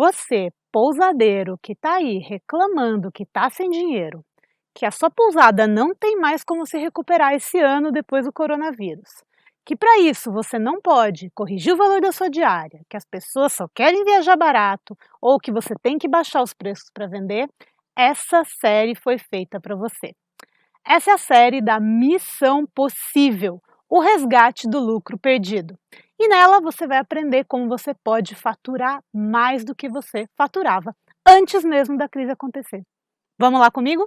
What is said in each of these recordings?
Você, pousadeiro, que está aí reclamando que está sem dinheiro, que a sua pousada não tem mais como se recuperar esse ano depois do coronavírus, que para isso você não pode corrigir o valor da sua diária, que as pessoas só querem viajar barato ou que você tem que baixar os preços para vender, essa série foi feita para você. Essa é a série da Missão Possível, o resgate do lucro perdido. E nela você vai aprender como você pode faturar mais do que você faturava antes mesmo da crise acontecer. Vamos lá comigo?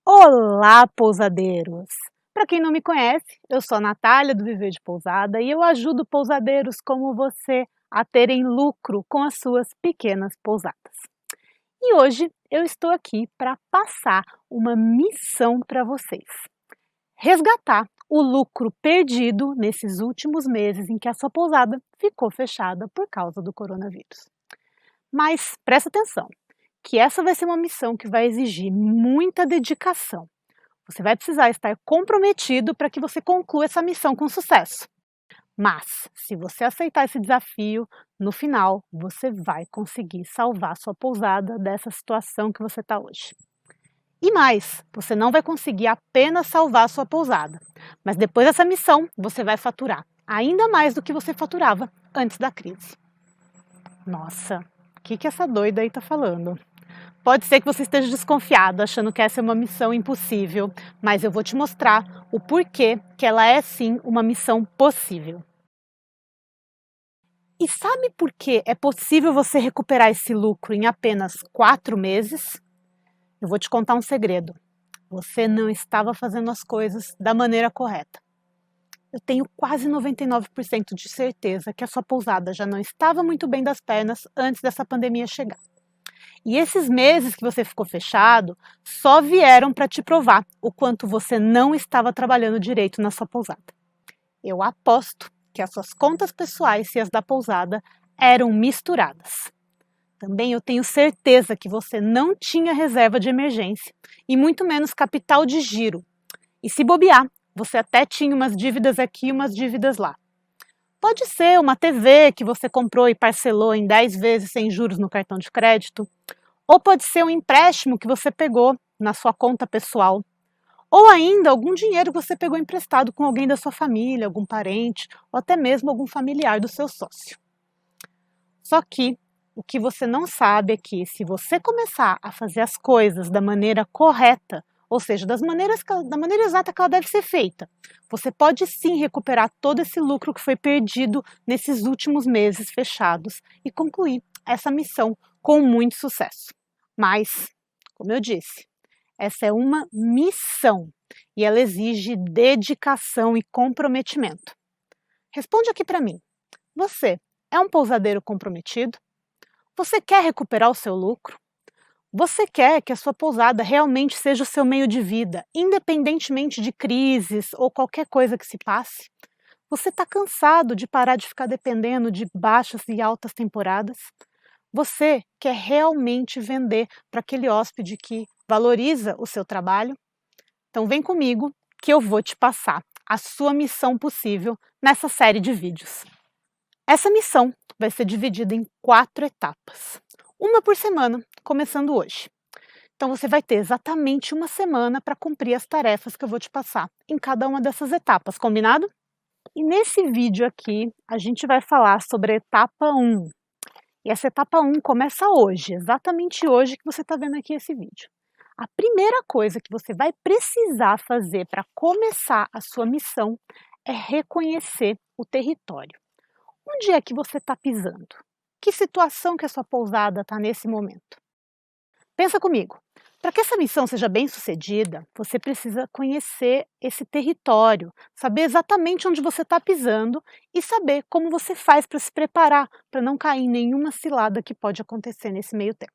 Olá, pousadeiros! Para quem não me conhece, eu sou a Natália do Viver de Pousada e eu ajudo pousadeiros como você a terem lucro com as suas pequenas pousadas. E hoje eu estou aqui para passar uma missão para vocês. Resgatar o lucro perdido nesses últimos meses em que a sua pousada ficou fechada por causa do coronavírus. Mas presta atenção, que essa vai ser uma missão que vai exigir muita dedicação. Você vai precisar estar comprometido para que você conclua essa missão com sucesso. Mas, se você aceitar esse desafio, no final você vai conseguir salvar sua pousada dessa situação que você está hoje. E mais, você não vai conseguir apenas salvar sua pousada, mas depois dessa missão você vai faturar ainda mais do que você faturava antes da crise. Nossa, o que essa doida aí está falando? Pode ser que você esteja desconfiado, achando que essa é uma missão impossível, mas eu vou te mostrar o porquê que ela é sim uma missão possível. E sabe por que é possível você recuperar esse lucro em apenas 4 meses? Eu vou te contar um segredo. Você não estava fazendo as coisas da maneira correta. Eu tenho quase 99% de certeza que a sua pousada já não estava muito bem das pernas antes dessa pandemia chegar. E esses meses que você ficou fechado só vieram para te provar o quanto você não estava trabalhando direito na sua pousada. Eu aposto que as suas contas pessoais e as da pousada eram misturadas. Também eu tenho certeza que você não tinha reserva de emergência e muito menos capital de giro. E se bobear, você até tinha umas dívidas aqui e umas dívidas lá. Pode ser uma TV que você comprou e parcelou em 10 vezes sem juros no cartão de crédito, ou pode ser um empréstimo que você pegou na sua conta pessoal, ou ainda algum dinheiro que você pegou emprestado com alguém da sua família, algum parente, ou até mesmo algum familiar do seu sócio. Só que o que você não sabe é que se você começar a fazer as coisas da maneira correta, ou seja, da maneira exata que ela deve ser feita, você pode sim recuperar todo esse lucro que foi perdido nesses últimos meses fechados e concluir essa missão com muito sucesso. Mas, como eu disse, essa é uma missão e ela exige dedicação e comprometimento. Responde aqui para mim. Você é um pousadeiro comprometido? Você quer recuperar o seu lucro? Você quer que a sua pousada realmente seja o seu meio de vida, independentemente de crises ou qualquer coisa que se passe? Você está cansado de parar de ficar dependendo de baixas e altas temporadas? Você quer realmente vender para aquele hóspede que valoriza o seu trabalho? Então vem comigo que eu vou te passar a sua missão possível nessa série de vídeos. Essa missão vai ser dividida em 4 etapas, uma por semana, começando hoje. Então você vai ter exatamente uma semana para cumprir as tarefas que eu vou te passar em cada uma dessas etapas, combinado? E nesse vídeo aqui a gente vai falar sobre a etapa 1. E essa etapa 1 começa hoje, exatamente hoje que você está vendo aqui esse vídeo. A primeira coisa que você vai precisar fazer para começar a sua missão é reconhecer o território. Onde é que você está pisando? Que situação que a sua pousada está nesse momento? Pensa comigo, para que essa missão seja bem sucedida, você precisa conhecer esse território, saber exatamente onde você está pisando e saber como você faz para se preparar, para não cair em nenhuma cilada que pode acontecer nesse meio tempo.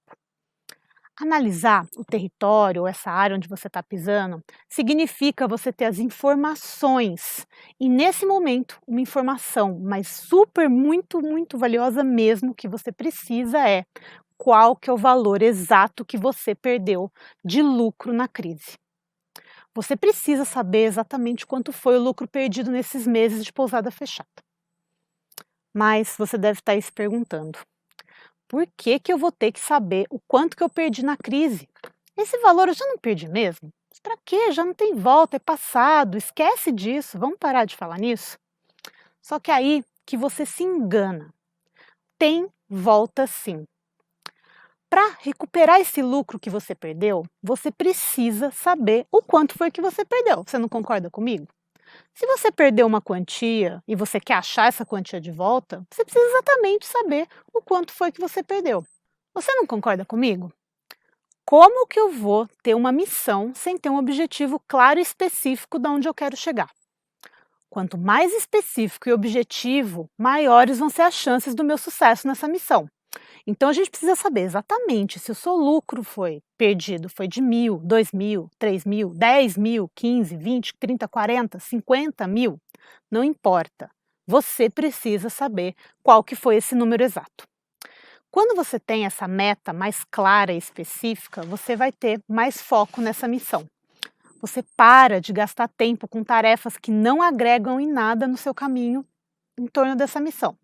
Analisar o território ou essa área onde você está pisando significa você ter as informações e nesse momento uma informação, mas super muito valiosa mesmo que você precisa é qual que é o valor exato que você perdeu de lucro na crise. Você precisa saber exatamente quanto foi o lucro perdido nesses meses de pousada fechada. Mas você deve estar aí se perguntando: por que que eu vou ter que saber o quanto que eu perdi na crise? Esse valor eu já não perdi mesmo? Para quê? Já não tem volta, é passado, esquece disso, vamos parar de falar nisso? Só que aí que você se engana. Tem volta sim. Para recuperar esse lucro que você perdeu, você precisa saber o quanto foi que você perdeu. Você não concorda comigo? Se você perdeu uma quantia e você quer achar essa quantia de volta, você precisa exatamente saber o quanto foi que você perdeu. Você não concorda comigo? Como que eu vou ter uma missão sem ter um objetivo claro e específico de onde eu quero chegar? Quanto mais específico e objetivo, maiores vão ser as chances do meu sucesso nessa missão. Então a gente precisa saber exatamente se o seu lucro foi perdido, foi de 1.000, 2.000, 3.000, 10.000, 15, 20, 30, 40, 50.000. Não importa. Você precisa saber qual que foi esse número exato. Quando você tem essa meta mais clara e específica, você vai ter mais foco nessa missão. Você para de gastar tempo com tarefas que não agregam em nada no seu caminho em torno dessa missão.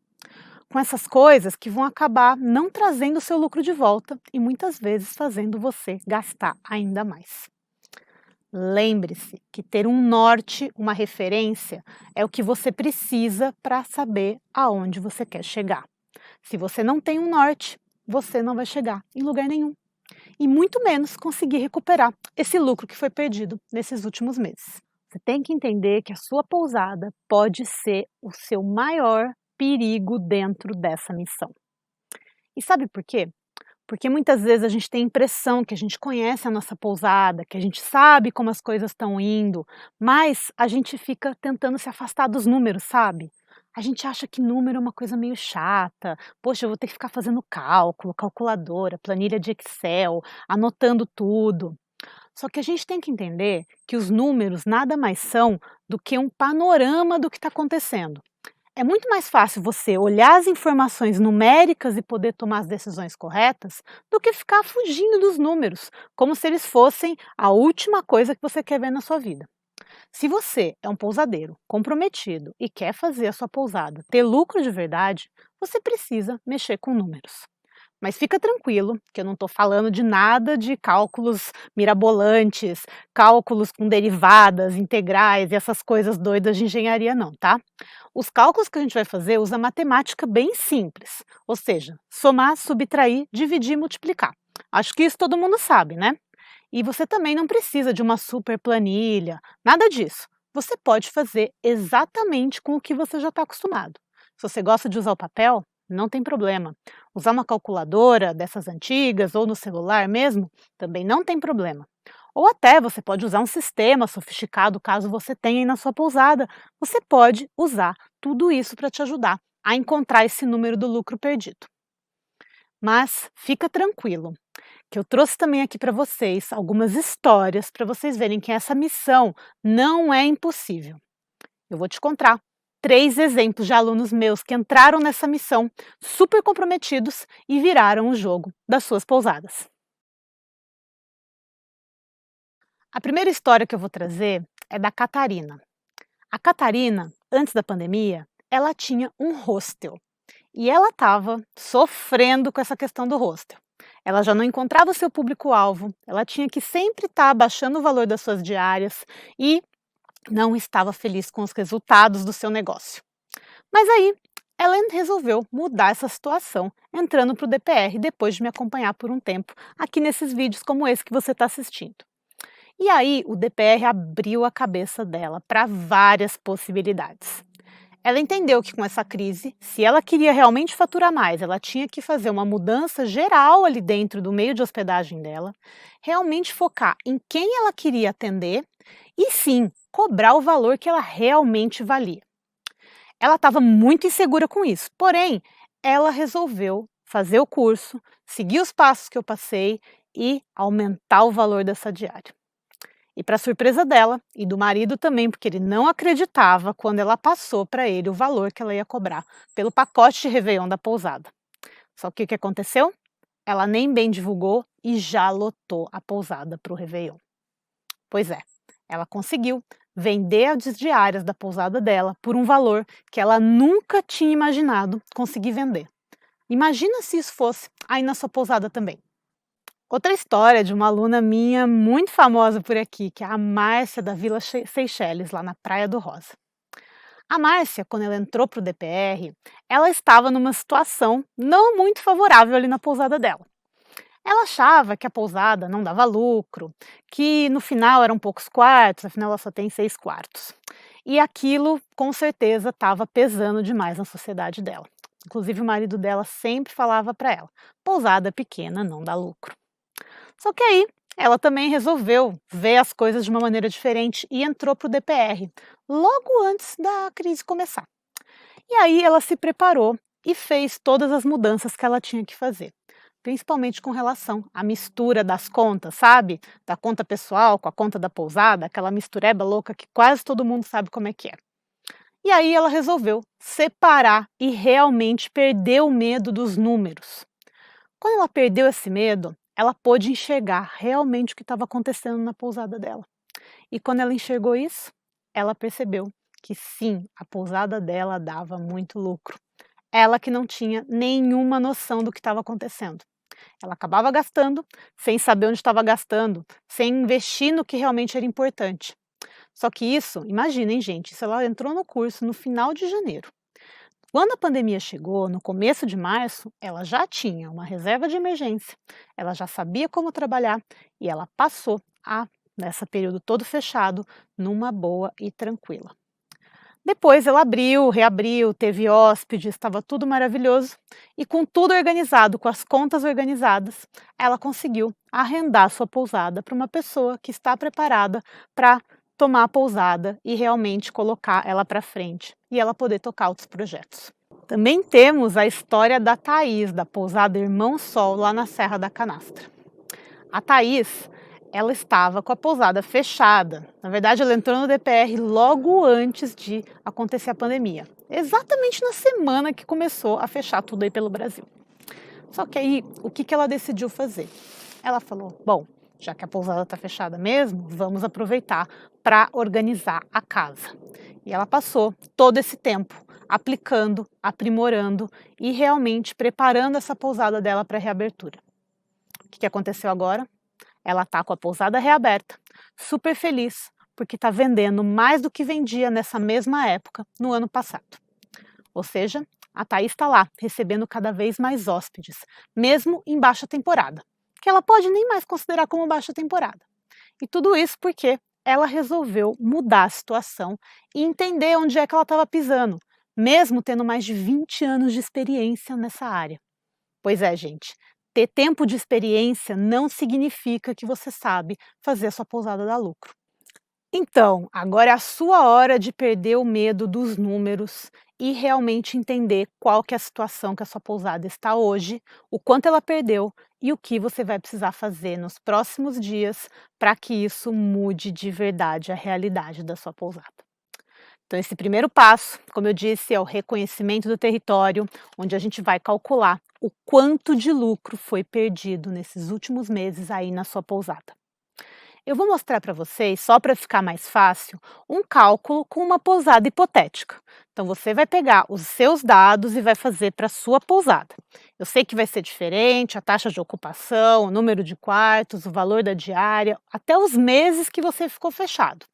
Com essas coisas que vão acabar não trazendo o seu lucro de volta e muitas vezes fazendo você gastar ainda mais. Lembre-se que ter um norte, uma referência, é o que você precisa para saber aonde você quer chegar. Se você não tem um norte, você não vai chegar em lugar nenhum. E muito menos conseguir recuperar esse lucro que foi perdido nesses últimos meses. Você tem que entender que a sua pousada pode ser o seu maior perigo dentro dessa missão. E sabe por quê? Porque muitas vezes a gente tem a impressão que a gente conhece a nossa pousada, que a gente sabe como as coisas estão indo, mas a gente fica tentando se afastar dos números, sabe? A gente acha que número é uma coisa meio chata. Poxa, eu vou ter que ficar fazendo cálculo, calculadora, planilha de Excel, anotando tudo. Só que a gente tem que entender que os números nada mais são do que um panorama do que está acontecendo. É muito mais fácil você olhar as informações numéricas e poder tomar as decisões corretas do que ficar fugindo dos números, como se eles fossem a última coisa que você quer ver na sua vida. Se você é um pousadeiro comprometido e quer fazer a sua pousada ter lucro de verdade, você precisa mexer com números. Mas fica tranquilo que eu não estou falando de nada de cálculos mirabolantes, cálculos com derivadas, integrais e essas coisas doidas de engenharia não, tá? Os cálculos que a gente vai fazer usa matemática bem simples, ou seja, somar, subtrair, dividir e multiplicar. Acho que isso todo mundo sabe, né? E você também não precisa de uma super planilha, nada disso. Você pode fazer exatamente com o que você já está acostumado. Se você gosta de usar o papel, não tem problema. Usar uma calculadora dessas antigas ou no celular mesmo, também não tem problema. Ou até você pode usar um sistema sofisticado caso você tenha aí na sua pousada. Você pode usar tudo isso para te ajudar a encontrar esse número do lucro perdido. Mas fica tranquilo, que eu trouxe também aqui para vocês algumas histórias para vocês verem que essa missão não é impossível. Eu vou te contar 3 exemplos de alunos meus que entraram nessa missão super comprometidos e viraram o jogo das suas pousadas. A primeira história que eu vou trazer é da Catarina. A Catarina, antes da pandemia, ela tinha um hostel e ela estava sofrendo com essa questão do hostel. Ela já não encontrava o seu público-alvo, ela tinha que sempre estar abaixando o valor das suas diárias e não estava feliz com os resultados do seu negócio. Mas aí ela resolveu mudar essa situação, entrando para o DPR depois de me acompanhar por um tempo aqui nesses vídeos como esse que você está assistindo. E aí o DPR abriu a cabeça dela para várias possibilidades. Ela entendeu que com essa crise, se ela queria realmente faturar mais, ela tinha que fazer uma mudança geral ali dentro do meio de hospedagem dela, realmente focar em quem ela queria atender e sim, cobrar o valor que ela realmente valia. Ela estava muito insegura com isso, porém, ela resolveu fazer o curso, seguir os passos que eu passei e aumentar o valor dessa diária. E para surpresa dela e do marido também, porque ele não acreditava quando ela passou para ele o valor que ela ia cobrar pelo pacote de Réveillon da pousada. Só que o que aconteceu? Ela nem bem divulgou e já lotou a pousada para o Réveillon. Pois é, Ela conseguiu vender as diárias da pousada dela por um valor que ela nunca tinha imaginado conseguir vender. Imagina se isso fosse aí na sua pousada também. Outra história de uma aluna minha muito famosa por aqui, que é a Márcia da Vila Seychelles, lá na Praia do Rosa. A Márcia, quando ela entrou para o DPR, ela estava numa situação não muito favorável ali na pousada dela. Ela achava que a pousada não dava lucro, que no final eram poucos quartos, afinal ela só tem 6 quartos. E aquilo com certeza estava pesando demais na sociedade dela. Inclusive o marido dela sempre falava para ela: pousada pequena não dá lucro. Só que aí ela também resolveu ver as coisas de uma maneira diferente e entrou para o DPR, logo antes da crise começar. E aí ela se preparou e fez todas as mudanças que ela tinha que fazer, principalmente com relação à mistura das contas, sabe? Da conta pessoal com a conta da pousada, aquela mistureba louca que quase todo mundo sabe como é que é. E aí ela resolveu separar e realmente perder o medo dos números. Quando ela perdeu esse medo, ela pôde enxergar realmente o que estava acontecendo na pousada dela. E quando ela enxergou isso, ela percebeu que sim, a pousada dela dava muito lucro. Ela que não tinha nenhuma noção do que estava acontecendo. Ela acabava gastando sem saber onde estava gastando, sem investir no que realmente era importante. Só que isso, imaginem gente, se ela entrou no curso no final de janeiro. Quando a pandemia chegou, no começo de março, ela já tinha uma reserva de emergência, ela já sabia como trabalhar e ela passou nesse período todo fechado, numa boa e tranquila. Depois ela abriu, reabriu, teve hóspedes, estava tudo maravilhoso e com tudo organizado, com as contas organizadas, ela conseguiu arrendar sua pousada para uma pessoa que está preparada para tomar a pousada e realmente colocar ela para frente e ela poder tocar outros projetos. Também temos a história da Thaís, da pousada Irmão Sol, lá na Serra da Canastra. A Thaís, ela estava com a pousada fechada. Na verdade, ela entrou no DPR logo antes de acontecer a pandemia. Exatamente na semana que começou a fechar tudo aí pelo Brasil. Só que aí, o que ela decidiu fazer? Ela falou, bom, já que a pousada está fechada mesmo, vamos aproveitar para organizar a casa. E ela passou todo esse tempo aplicando, aprimorando e realmente preparando essa pousada dela para a reabertura. O que aconteceu agora? Ela está com a pousada reaberta, super feliz, porque está vendendo mais do que vendia nessa mesma época no ano passado. Ou seja, a Thaís está lá, recebendo cada vez mais hóspedes, mesmo em baixa temporada, que ela pode nem mais considerar como baixa temporada. E tudo isso porque ela resolveu mudar a situação e entender onde é que ela estava pisando, mesmo tendo mais de 20 anos de experiência nessa área. Pois é, gente, ter tempo de experiência não significa que você sabe fazer a sua pousada dar lucro. Então, agora é a sua hora de perder o medo dos números e realmente entender qual que é a situação que a sua pousada está hoje, o quanto ela perdeu e o que você vai precisar fazer nos próximos dias para que isso mude de verdade a realidade da sua pousada. Então, esse primeiro passo, como eu disse, é o reconhecimento do território, onde a gente vai calcular o quanto de lucro foi perdido nesses últimos meses aí na sua pousada. Eu vou mostrar para vocês, só para ficar mais fácil, um cálculo com uma pousada hipotética. Então, você vai pegar os seus dados e vai fazer para a sua pousada. Eu sei que vai ser diferente, a taxa de ocupação, o número de quartos, o valor da diária, até os meses que você ficou fechado.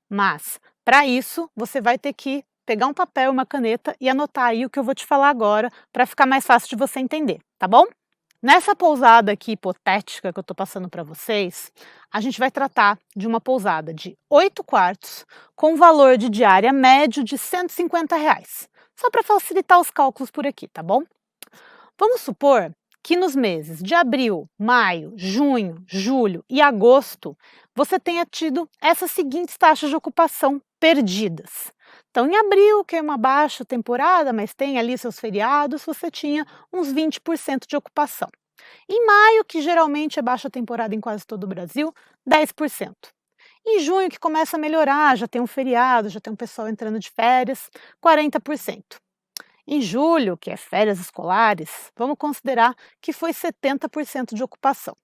Mas, para isso, você vai ter que pegar um papel e uma caneta e anotar aí o que eu vou te falar agora, para ficar mais fácil de você entender, tá bom? Nessa pousada aqui hipotética que eu estou passando para vocês, a gente vai tratar de uma pousada de 8 quartos com valor de diária médio de R$ 150, só para facilitar os cálculos por aqui, tá bom? Vamos supor que nos meses de abril, maio, junho, julho e agosto, você tenha tido essas seguintes taxas de ocupação perdidas. Então, em abril, que é uma baixa temporada, mas tem ali seus feriados, você tinha uns 20% de ocupação. Em maio, que geralmente é baixa temporada em quase todo o Brasil, 10%. Em junho, que começa a melhorar, já tem um feriado, já tem um pessoal entrando de férias, 40%. Em julho, que é férias escolares, vamos considerar que foi 70% de ocupação.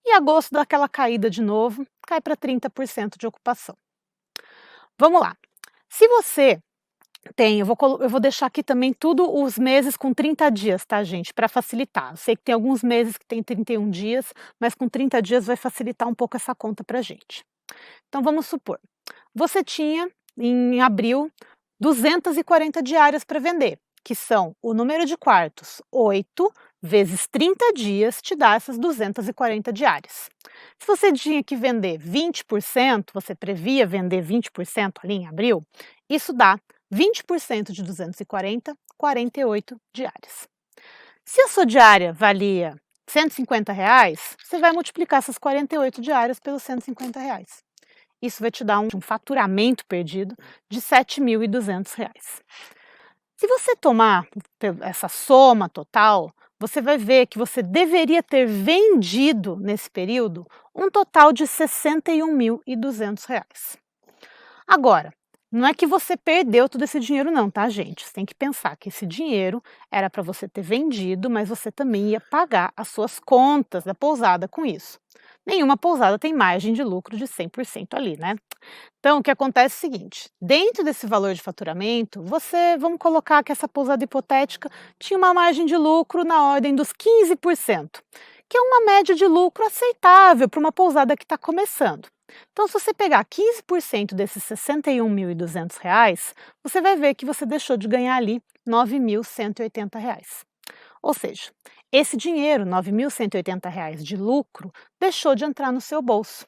e agosto dá aquela caída de novo, cai para 30% de ocupação. Vamos lá. Se você tem, eu vou deixar aqui também tudo os meses com 30 dias, tá, gente, para facilitar. Eu sei que tem alguns meses que tem 31 dias, mas com 30 dias vai facilitar um pouco essa conta pra gente. Então vamos supor, você tinha em abril 240 diárias para vender, que são o número de quartos, 8 vezes 30 dias te dá essas 240 diárias. Se você tinha que vender 20%, você previa vender 20% ali em abril, isso dá 20% de 240, 48 diárias. Se a sua diária valia R$ 150, você vai multiplicar essas 48 diárias pelos R$ 150. Isso vai te dar um faturamento perdido de R$ 7.200. Se você tomar essa soma total, você vai ver que você deveria ter vendido nesse período um total de R$ 61.200. Agora, não é que você perdeu todo esse dinheiro não, tá, gente? Você tem que pensar que esse dinheiro era para você ter vendido, mas você também ia pagar as suas contas da pousada com isso. Nenhuma pousada tem margem de lucro de 100% ali, né? Então, o que acontece é o seguinte: dentro desse valor de faturamento, vamos colocar que essa pousada hipotética tinha uma margem de lucro na ordem dos 15%, que é uma média de lucro aceitável para uma pousada que está começando. Então, se você pegar 15% desses R$ 61.200, você vai ver que você deixou de ganhar ali R$ 9.180. Ou seja, esse dinheiro, R$ 9.180 de lucro, deixou de entrar no seu bolso.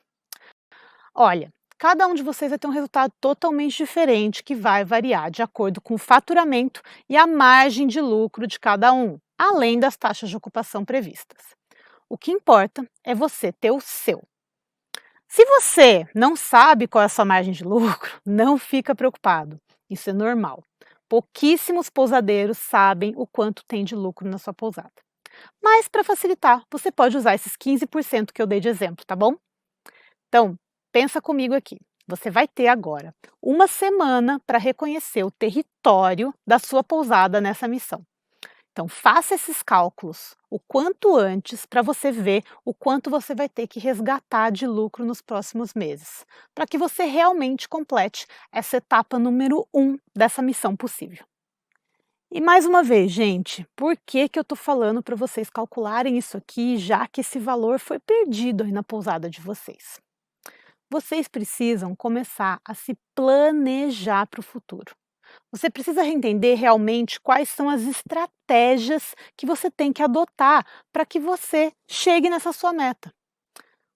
Olha, cada um de vocês vai ter um resultado totalmente diferente, que vai variar de acordo com o faturamento e a margem de lucro de cada um, além das taxas de ocupação previstas. O que importa é você ter o seu. Se você não sabe qual é a sua margem de lucro, não fica preocupado. Isso é normal. Pouquíssimos pousadeiros sabem o quanto tem de lucro na sua pousada. Mas, para facilitar, você pode usar esses 15% que eu dei de exemplo, tá bom? Então, pensa comigo aqui. Você vai ter agora uma semana para reconhecer o território da sua pousada nessa missão. Então, faça esses cálculos o quanto antes para você ver o quanto você vai ter que resgatar de lucro nos próximos meses, para que você realmente complete essa etapa número 1 dessa missão possível. E mais uma vez, gente, por que eu estou falando para vocês calcularem isso aqui, já que esse valor foi perdido aí na pousada de vocês? Vocês precisam começar a se planejar para o futuro. Você precisa entender realmente quais são as estratégias que você tem que adotar para que você chegue nessa sua meta.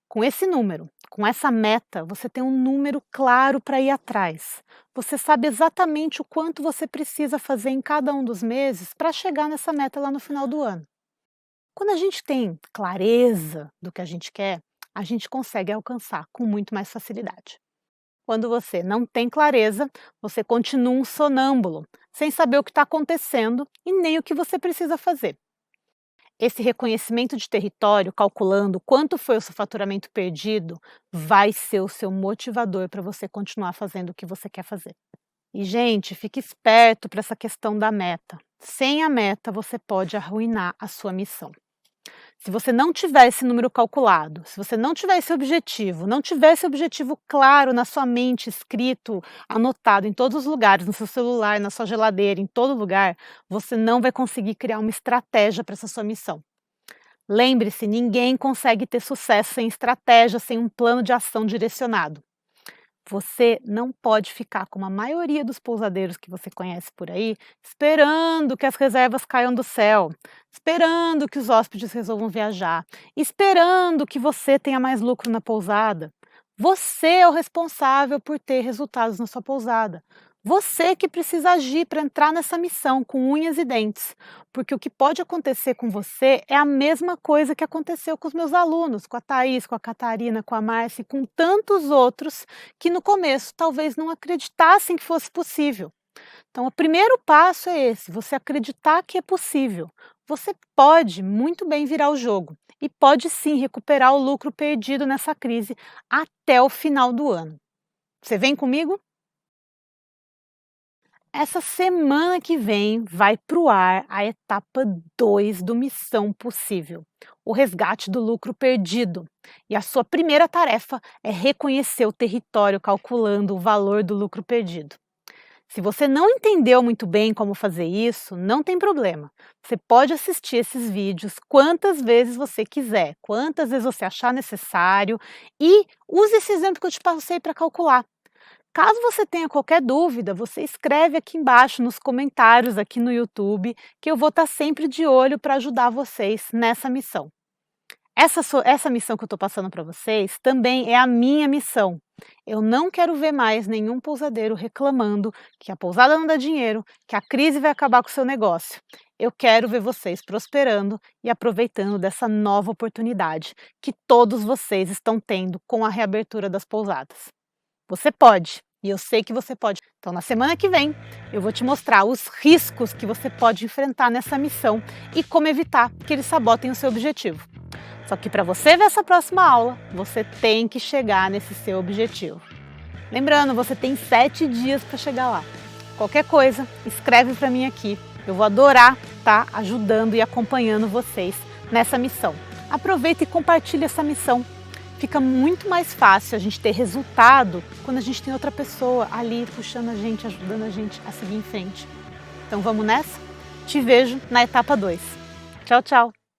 Com esse número, com essa meta, você tem um número claro para ir atrás. Você sabe exatamente o quanto você precisa fazer em cada um dos meses para chegar nessa meta lá no final do ano. Quando a gente tem clareza do que a gente quer, a gente consegue alcançar com muito mais facilidade. Quando você não tem clareza, você continua um sonâmbulo, sem saber o que está acontecendo e nem o que você precisa fazer. Esse reconhecimento de território, calculando quanto foi o seu faturamento perdido, vai ser o seu motivador para você continuar fazendo o que você quer fazer. E, gente, fique esperto para essa questão da meta. Sem a meta, você pode arruinar a sua missão. Se você não tiver esse número calculado, se você não tiver esse objetivo, não tiver esse objetivo claro na sua mente, escrito, anotado em todos os lugares, no seu celular, na sua geladeira, em todo lugar, você não vai conseguir criar uma estratégia para essa sua missão. Lembre-se, ninguém consegue ter sucesso sem estratégia, sem um plano de ação direcionado. Você não pode ficar como a maioria dos pousadeiros que você conhece por aí, esperando que as reservas caiam do céu, esperando que os hóspedes resolvam viajar, esperando que você tenha mais lucro na pousada. Você é o responsável por ter resultados na sua pousada. Você que precisa agir para entrar nessa missão com unhas e dentes, porque o que pode acontecer com você é a mesma coisa que aconteceu com os meus alunos, com a Thaís, com a Catarina, com a Márcia e com tantos outros que no começo talvez não acreditassem que fosse possível. Então, o primeiro passo é esse: você acreditar que é possível. Você pode muito bem virar o jogo e pode sim recuperar o lucro perdido nessa crise até o final do ano. Você vem comigo? Essa semana que vem vai para o ar a etapa 2 do Missão Possível, o resgate do lucro perdido. E a sua primeira tarefa é reconhecer o território calculando o valor do lucro perdido. Se você não entendeu muito bem como fazer isso, não tem problema. Você pode assistir esses vídeos quantas vezes você quiser, quantas vezes você achar necessário e use esse exemplo que eu te passei para calcular. Caso você tenha qualquer dúvida, você escreve aqui embaixo nos comentários aqui no YouTube, que eu vou estar sempre de olho para ajudar vocês nessa missão. Essa missão que eu estou passando para vocês também é a minha missão. Eu não quero ver mais nenhum pousadeiro reclamando que a pousada não dá dinheiro, que a crise vai acabar com o seu negócio. Eu quero ver vocês prosperando e aproveitando dessa nova oportunidade que todos vocês estão tendo com a reabertura das pousadas. Você pode, e eu sei que você pode. Então, na semana que vem, eu vou te mostrar os riscos que você pode enfrentar nessa missão e como evitar que eles sabotem o seu objetivo. Só que para você ver essa próxima aula, você tem que chegar nesse seu objetivo. Lembrando, você tem 7 dias para chegar lá. Qualquer coisa, escreve para mim aqui. Eu vou adorar estar ajudando e acompanhando vocês nessa missão. Aproveita e compartilha essa missão. Fica muito mais fácil a gente ter resultado quando a gente tem outra pessoa ali puxando a gente, ajudando a gente a seguir em frente. Então vamos nessa? Te vejo na etapa 2. Tchau, tchau!